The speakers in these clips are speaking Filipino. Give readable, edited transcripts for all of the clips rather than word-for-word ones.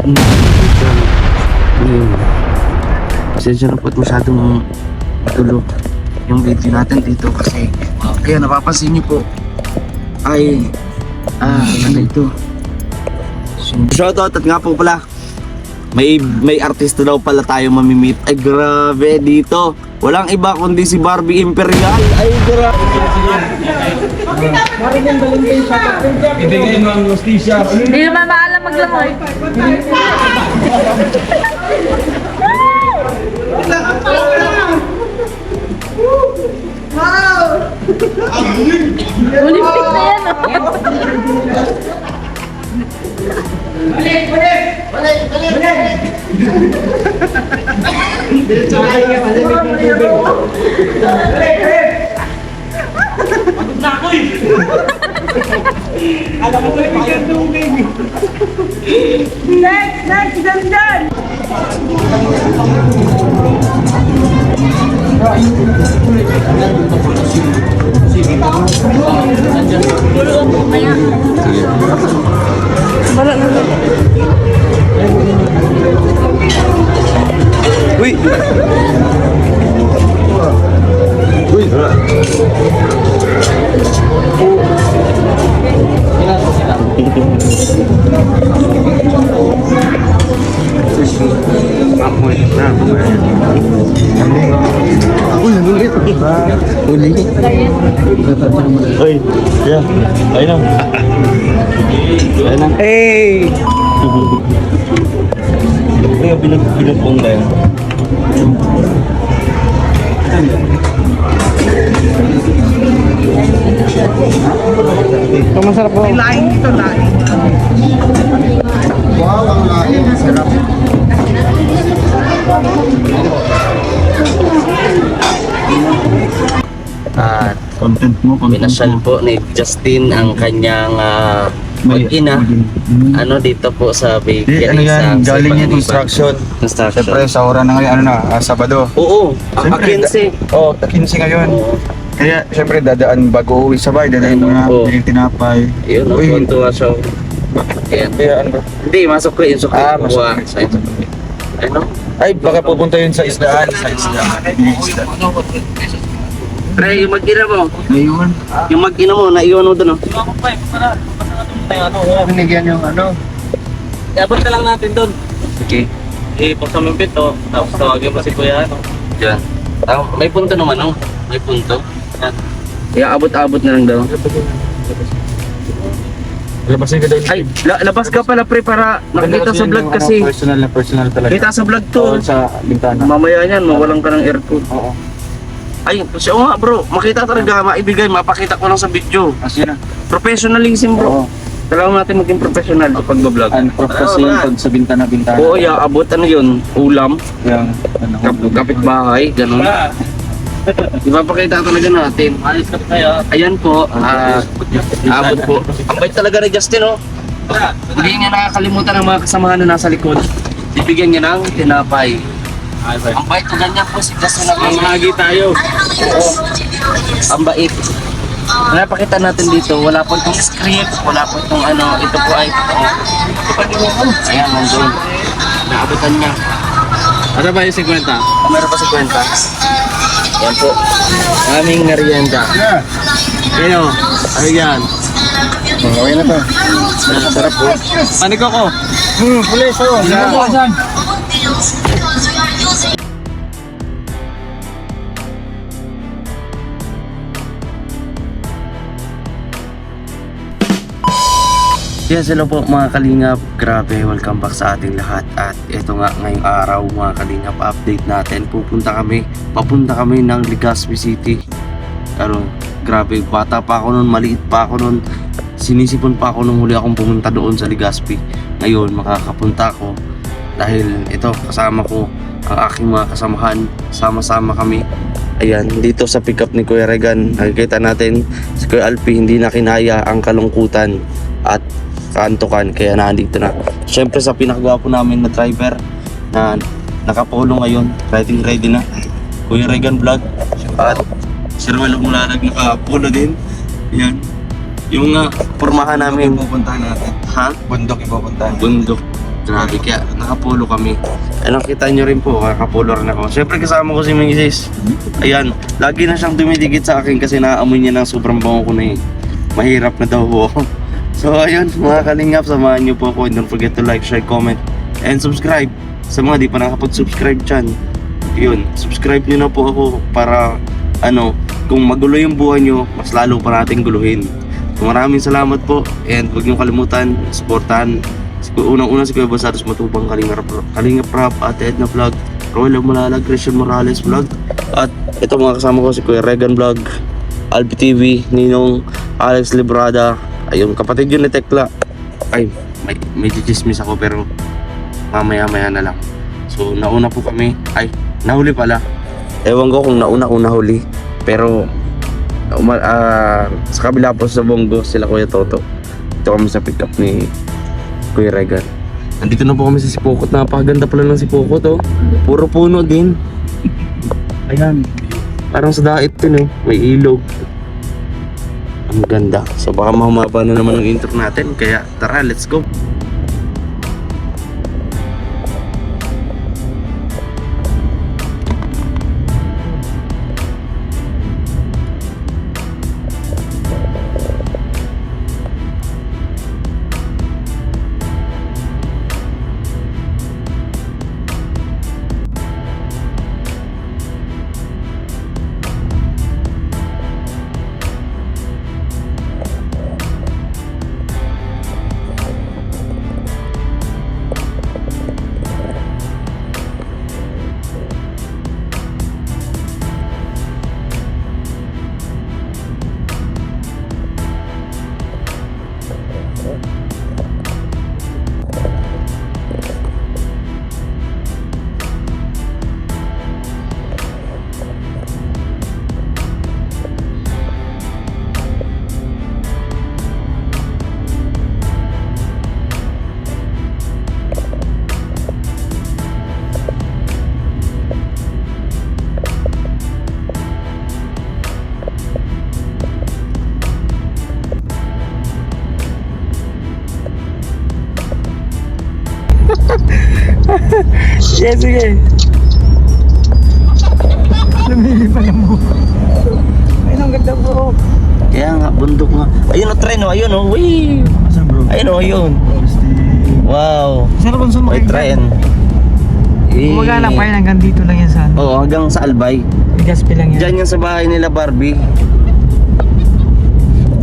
Ngayon, pasensya na po at masyadong tulog yung video natin dito kasi kaya napapansin niyo po ay ano ito, shoutout. At nga po pala may artista daw pala tayo mamimit. Ay grabe, dito walang iba kundi si Barbie Imperial. Ay grabe. Ibigay mo ang hostisya. Hindi naman maalam maglangoy. Olympic na yan, Next, dandan! Wala na lang. Uy! Uy! Uy, ulit. Uli. Uy, yeah. Ayun na. Ayun na. Hey! Kaya pinagpong na yun. Ito masarap po. May laing dito, laing. Wow, ang laing. Masarap. At content mo, pinasyal po ni Justin ang kanyang mag-ina. Ano dito po sa bakery. Ano yan, galing yung construction. Siyempre sa oras na ngayon, Sabado. Oo, Siyempre, 15. Oo, 15 ngayon. Oo. Kaya siyempre dadaan bago uwi sa bahay, dadaan mga yung tinapay. Yun, tuwa siya. Kaya ano ba? Hindi, masok ko yun. Masok ko. Ano? Ay, baka pupunta yun sa isdaan. Sa isdaan. Pre, yung mag-ina mo. Ngayon. Yung mag-ina mo, naiwan mo doon. Binigyan yung ano. Iabot ka lang natin doon. Okay. Ipos sa mimpit to. Tapos tawagin mo si Kuya. Diyan. May punto naman, no? May punto. Yan. Kaya abot-abot na lang daw. Labasin ka doon. Ay, labas ka pala pre para nakikita sa vlog kasi. Personal talaga. Kita sa vlog to. Sa bintana. Mamaya niyan, mawalan ka ng aircon. Oo. Ay, siya nga bro, makita talaga, maibigay, mapakita ko lang sa video. Kasi na. Professionalism bro. Oo. Kailangan natin maging professional sa pag-vlog. Ang professional pag sa bintana-bintana. Oo, abot ano yun, ulam, Yung ano. kapitbahay, ganun. Ipapakita talaga natin. Alis ka tayo. Ayan po, abot po. Ang bait talaga ni Justin, oh. Hindi niya nakakalimutan ang mga kasamahan na nasa likod. Bibigyan niya ng tinapay. Ang bait ko ganyan po si Justin na Mamahagi tayo. ang bait. Napakita natin dito, wala po itong script, wala po itong ano, ito po ay totoo. Ayan, nandun. Naabutan niya. Ano ba yung 50? Meron pa 50. Yan po. Aming merienda. Kayo, ano yan? Okay na to. Sarap po. Panik ako. Pulis, oh. Yes, hello po mga kalingap. Grabe, welcome back sa ating lahat. At ito nga ngayong araw mga kalingap, update natin. Papunta kami ng Legazpi City. Pero grabe, bata pa ako noon, maliit pa ako noon. Sinisipon pa ako nung huli akong pumunta doon sa Legazpi. Ngayon makakapunta ako dahil ito kasama ko ang aking mga kasamahan. Sama-sama kami. Ayan, dito sa pickup ni Kuya Regan, nakikita natin si Kuya Alpi hindi na kinaya ang kalungkutan at kaantukan, kaya nandito na. Siyempre sa pinakagwapo namin na driver na nakapolo ngayon, ready na, Kuya Regan Vlog. At si Ruel Umulalag nakapolo din. Yan yung pormahan namin. Pupuntahan natin. Ha? Bundok ipupuntahan. Bundok. Grabe, kaya nakapolo kami. Anong kita nyo rin po, nakapolo rin ako. Siyempre kasama ko si Mrs. Ayan, lagi na siyang dumidikit sa akin kasi naaamoy niya ng sobrang bango ko na eh. Mahirap na daw po. So ayun, mga kalingap, samahan nyo po ako. And don't forget to like, share, comment, and subscribe. Sa mga di pa nakapag-subscribe dyan, yun, subscribe nyo na po ako para kung magulo yung buhay nyo, mas lalo pa natin guluhin. So, maraming salamat po, and huwag nyo kalimutan, supportahan unang-una si Kuya Basaros Matubang, Kalingap Rap, Ate Edna Vlog, Royal Malalag, Christian Morales Vlog, at ito mga kasama ko si Kuya Regan Vlog, Albi TV, Ninong, Alex Librada, ayun, kapatid yun ni Tekla. Ay, may chismis ako pero mamaya-maya na lang. So, nauna po kami, nahuli pala. Ewan ko kung nauna huli, pero sa kabila po sa Bongo, sila Kuya Toto. Ito kami sa pick up ni Kuya Regan. Nandito na po kami sa Sipokot. Napakaganda pala ng Sipokot, oh. Puro puno din. Ayan. Parang sa dait din, eh. May ilog. Ang ganda. So baka mahumaba na naman ang intro natin. Kaya tara, let's go. Sige, sige. Lumili pa yung buko. Ayun, ang ganda bro. Kaya nga, bundok nga. Ayun o, tren o. Ayun o. Wee! Saan bro? Ayun o, ayun. Wow. Sarap ang May sumakay tren. Kumagana pa yun, hanggang dito lang yan sa Oo, hanggang sa Albay. Gaspi lang yan. Diyan yan sa bahay nila Barbie.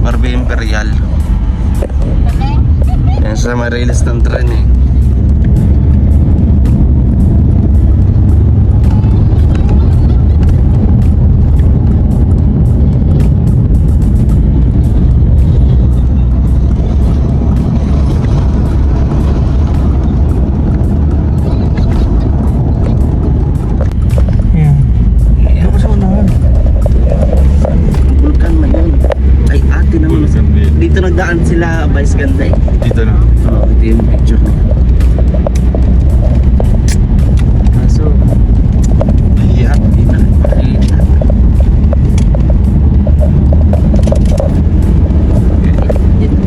Barbie Imperial. Yan sa Marilis ng tren eh. Dito nagdaan sila Vice Ganda eh. Dito na. Oo, ito yung picture na. Kaso, Iyak. hindi na makita.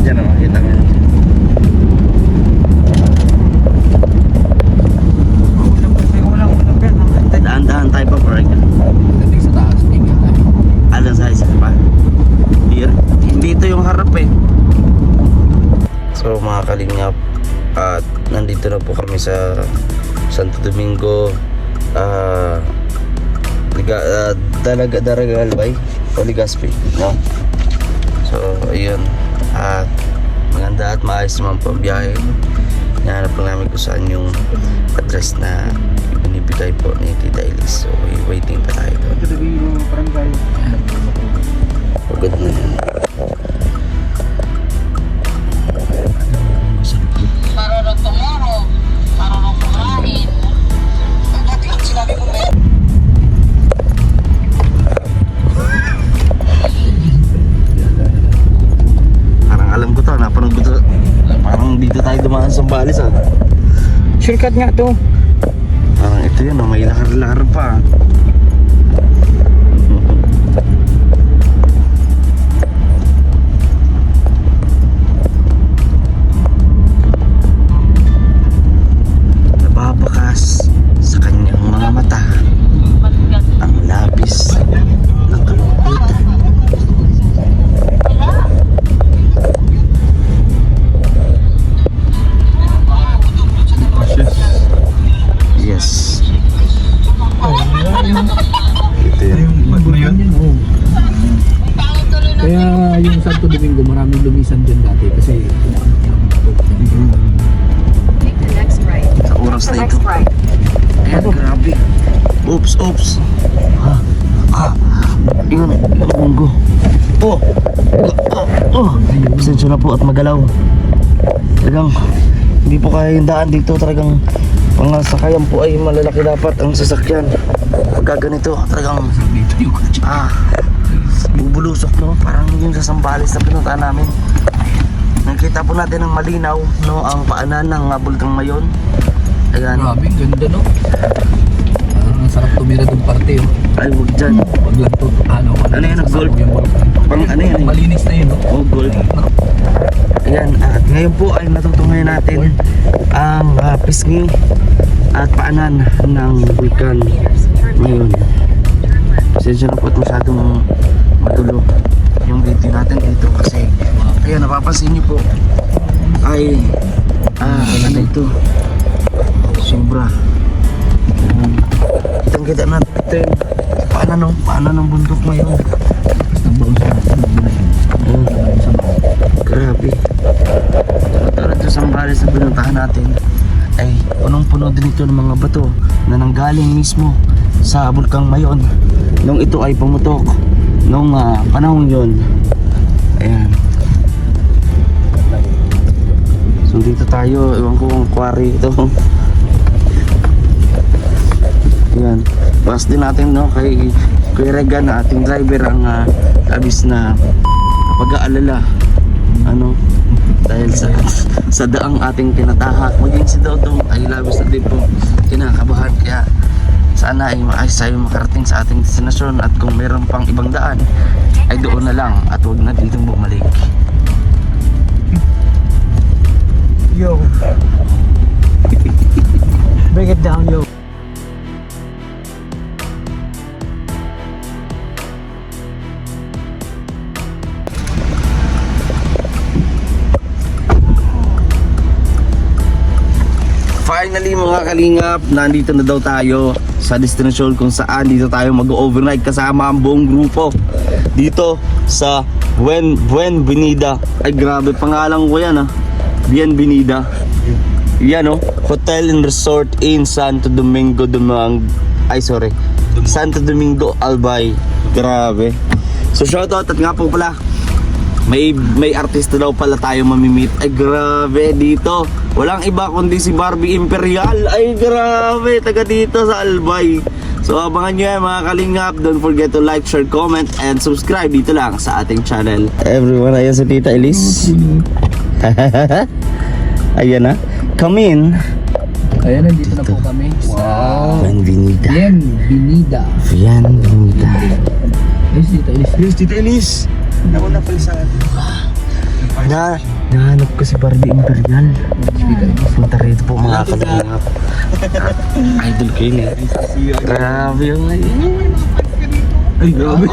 Diyan na makita nga. Daan-daan tayo pa, Frank. Dating sa taas, tingnan tayo. Alam sa isa pa. Here. Hindi ito yung harap eh. So mga kalingap, at nandito na po kami sa Santo Domingo, Daraga Albay o Legazpi, no? So ayun, at maganda at maayos naman po ang biyahe. Nahanap lang namin kung saan yung address na binibigay po ni Tita Elise. So waiting pa tayo doon. Pagod na yun. Parang alam ko to, napanood ko to. Parang dito tayo dumaan sa Balis ah. Shortcut nga to. Parang ito yun, may lakar-lakar pa. Domingo, maraming lumisan dyan dati kasi Take the next right. Sa oras The na next ito. right. Ayan, grabe. Oops. Yun, munggo. Pasensya na po at magalaw. Talagang, hindi po kaya yung daan dito. Talagang, pangasakayan po ay malalaki dapat ang sasakyan. Pagka ganito, talagang, dito yung kutsa. bubulusok, no? Parang yung sa Sambales na pinuntahan namin. Nakita po natin ng malinaw, no? Ang paanan ng Bulkang Mayon. Ayan. Grabe, ang ganda no. Ang sarap tumira doon parte oh. Ay, huwag dyan. Pag lang to, ano Yan, nag-golf? yung Pang ano yan? malinis na yun no. Oh, gold. Ayan, at ngayon po ay natutungayan natin ang pisngi at paanan ng Bulkan ngayon. Pasensya na po at masyadong matulo yung video natin dito kasi ayan, napapansin nyo po ay ano ito, sobra. Kitang kita natin paanan ng bundok ngayon. Grabe. Tara doon sa Sambales na pinuntahan natin ay punong-puno din ito ng mga bato na nanggaling mismo sa Bulkang Mayon nung ito ay pumutok nung panahon yon. Ayan. So dito tayo, ewan ko kung quarry ito. Ayan. Pass din natin no kay Kuya Regan na ating driver ang labis na pag-aalala ano dahil sa daang ating tinatahak, maging si Dodong ay labis na din po kinakabahan, kaya sana ay maayos tayo makarating sa ating destinasyon at kung meron pang ibang daan ay doon na lang at huwag na ditong bumalik. Yo. Break it down, yo. Finally mga kalingap, nandito na daw tayo sa destinasyon kung saan dito tayo mag-overnight kasama ang buong grupo dito sa Bienvenida. Ay grabe, pangalan ko yan Bienvenida. Yan Hotel and Resort in Santo Domingo Santo Domingo Albay. Grabe. So shoutout at nga po pala, may artista daw pala tayo mamimit. Ay grabe, dito walang iba kundi si Barbie Imperial. Ay grabe, taga dito sa Albay. So abangan nyo yan mga kalingap. Don't forget to like, share, comment, and subscribe dito lang sa ating channel. Everyone, ayan si Tita Elise. Ayan na. Come in. Ayan, nandito na po kami sa Bienvenida. Bienvenida. Bienvenida. Yes, Tita Elise. Nauna pala sa Nahanap ko si Barbie Imperial. Punta rito po mga kalingap. Idol ko yun Grabe yung ay grabe.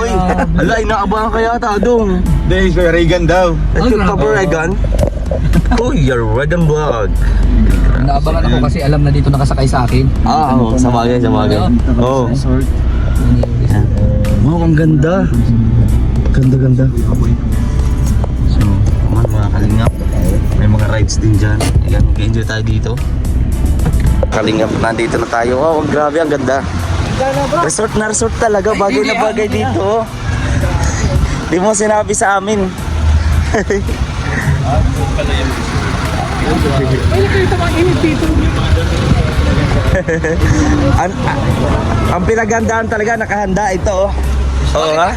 Ala, inaabangan ka yata dong. Dahil Kuya Regan daw. Ito ka ba Regan? Kuya Regan Vlog. Naabangan ako kasi alam na dito nakasakay sa akin. Oo, sa bagay. Oo. Wow, ang ganda. Ganda. So, mga kalingap, may mga rides din dyan. Ayan, mag-enjoy tayo dito. Kalingap, nandito na tayo. Wow, grabe, ang ganda. Resort na resort talaga, bagay na bagay dito. Di mo sinabi sa amin. Ang pinagandaan talaga, nakahanda ito. Oo nga.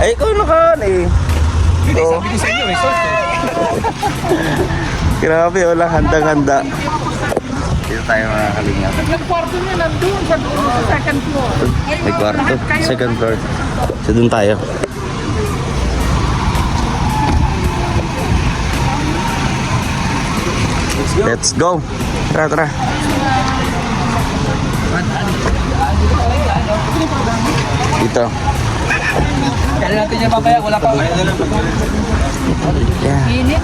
Ay, ikaw Sabi ko sa inyo, resort Grabe, wala handang-handa. Dito tayo mga kalingap. Yung kwarto niya nandun sa second floor. May kwarto, second floor. So dun tayo. Let's go. Tara. Dito. Kaya natin niya papaya, wala pa. Yeah. Init.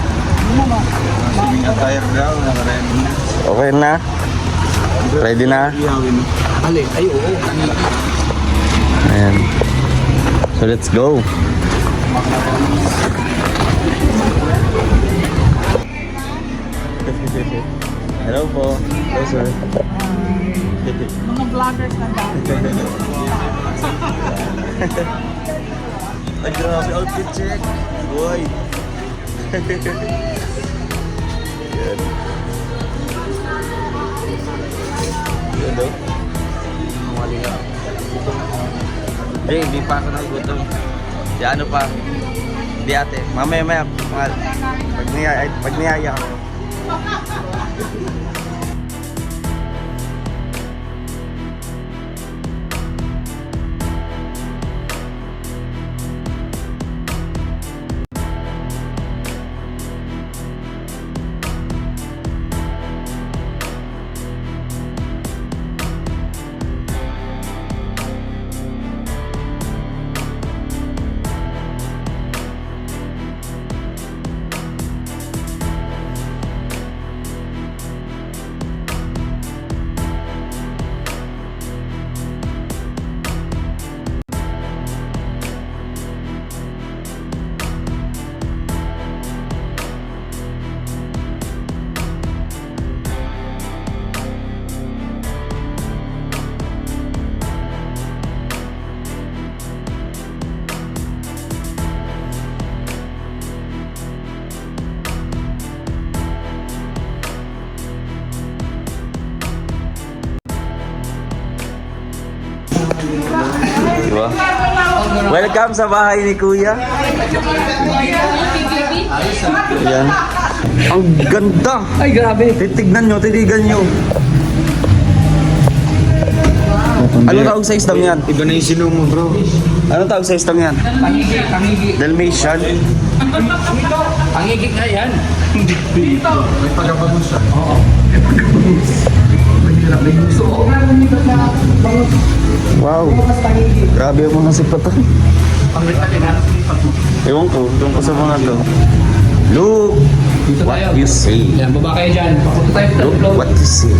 Tire daw. Okay na? Ready na? Ali, ay oo. Ayan. So let's go. Hello po. Hello, sir. Mga vloggers na dami. Ay, grabe. Outfit check. Boy. Yan. Yan daw. Hindi pa ako nagutom. Di ano pa. Di ate. Mamaya. Pag niyaya ako. Diba? Welcome sa bahay ni Kuya. Ayan. Ang ganda. Ay, grabe. Titigan nyo. Ano tawag sa isdang yan? Iba na yung sinumo mo, bro. Ano tawag sa isdang yan? Pangigi. Dalmatian? Pangigi nga yan. May pagkabagod siya. Oo. Wow. Grabe yung mga sipatan. Ewan ko, doon ko sa mga to. Look Dito what tayo. you say. Yan, baba kayo dyan. Papunta tayo sa Look flow. what you say.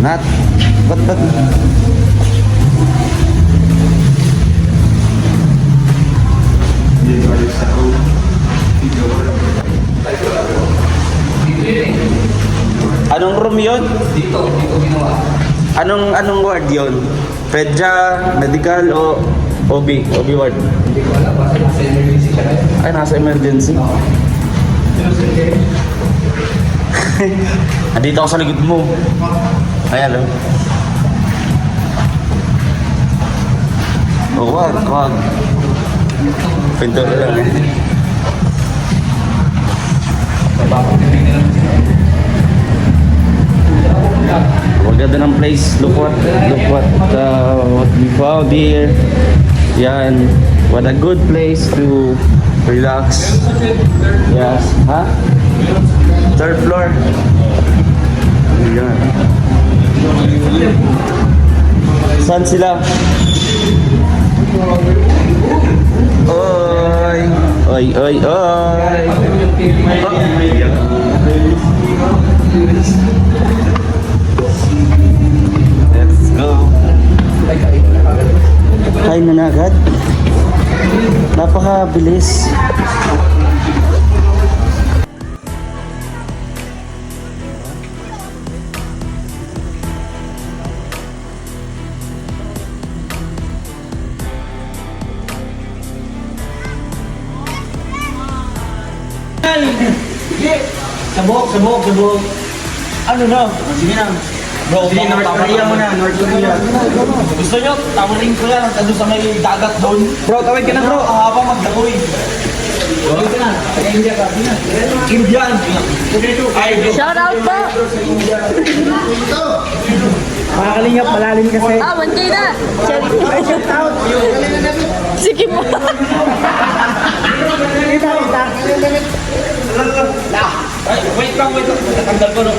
Not. Ba't? Anong room yun? Dito ginawa. Anong ward yun? Pedja, medical o OB? OB ward. Hindi ko alam. Basta nasa emergency siya kayo. Ay, nasa emergency. Andito ako sa likod mo. Ayan, oh. Oh, wag. Pinto na lang, eh. Maganda ng place. Look what we found here. Yan. What a good place to relax. Yes. Ha? Third floor. Yan. Saan sila? Oy! Oy! Let's go. Kain na agad. Napakabilis. Sabok. Ano na? Sige na. Bro, sige, North Korea mo na, North Korea. Gusto nyo, tawarin ko yan, andun sa may dagat doon. Bro, tawid ka na bro, habang magdakoy. Tawid ka na, taga-India ka. Indian. Shout out po! Makakalingap, malalim kasi. 1K na! Shout out! Sige po! Wait lang. Tatanggal ko no.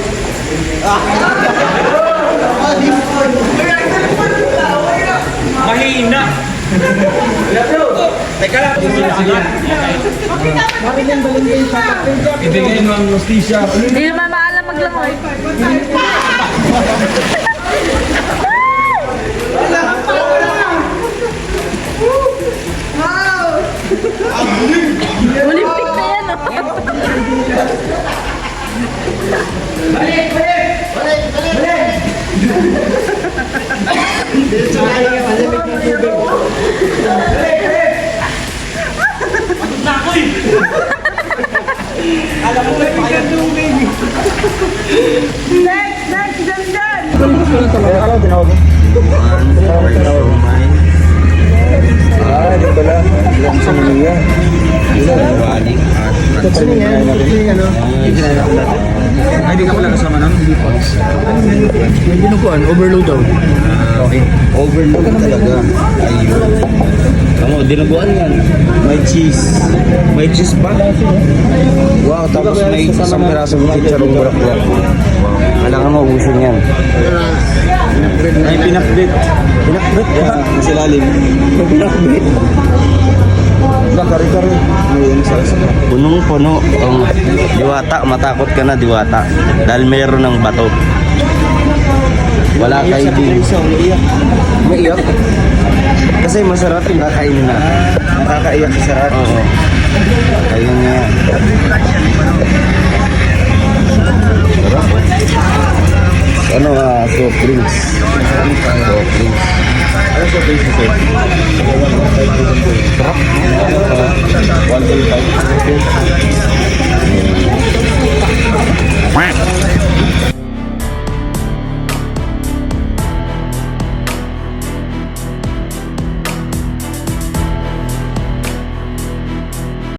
Mahina. Teka lang. Ibigay mo ang hostisya. Hindi naman maalam maglangoy. Olympic na yan, oh. Next, dandan! Ah, di pala. Ang sumiliya. Ay, di ka pala kasama nun? Hindi pa. Yung binukuan, overload daw. Overload talaga. Ayun. Ano, dinuguan yan. May cheese. May cheese pa? Wow, tapos may isang pirasong chicharong bulaklak. Kailangan mo ubusin yan. Ay, pinakbit. Pinakbit? Sa ilalim. Pinakbit. Kari-kari. May ano sa isa. Punong-puno. Diwata, matakot ka na diwata. Dahil mayroon ng bato. Wala kayo din. May iyak. Kasi masarap yung kakainin na. Nakakaiyak sa sarap. Oo. Ayun nga yan. Ano soft drinks. Soft drinks. Ano sa face to face? Sarap. 1.5.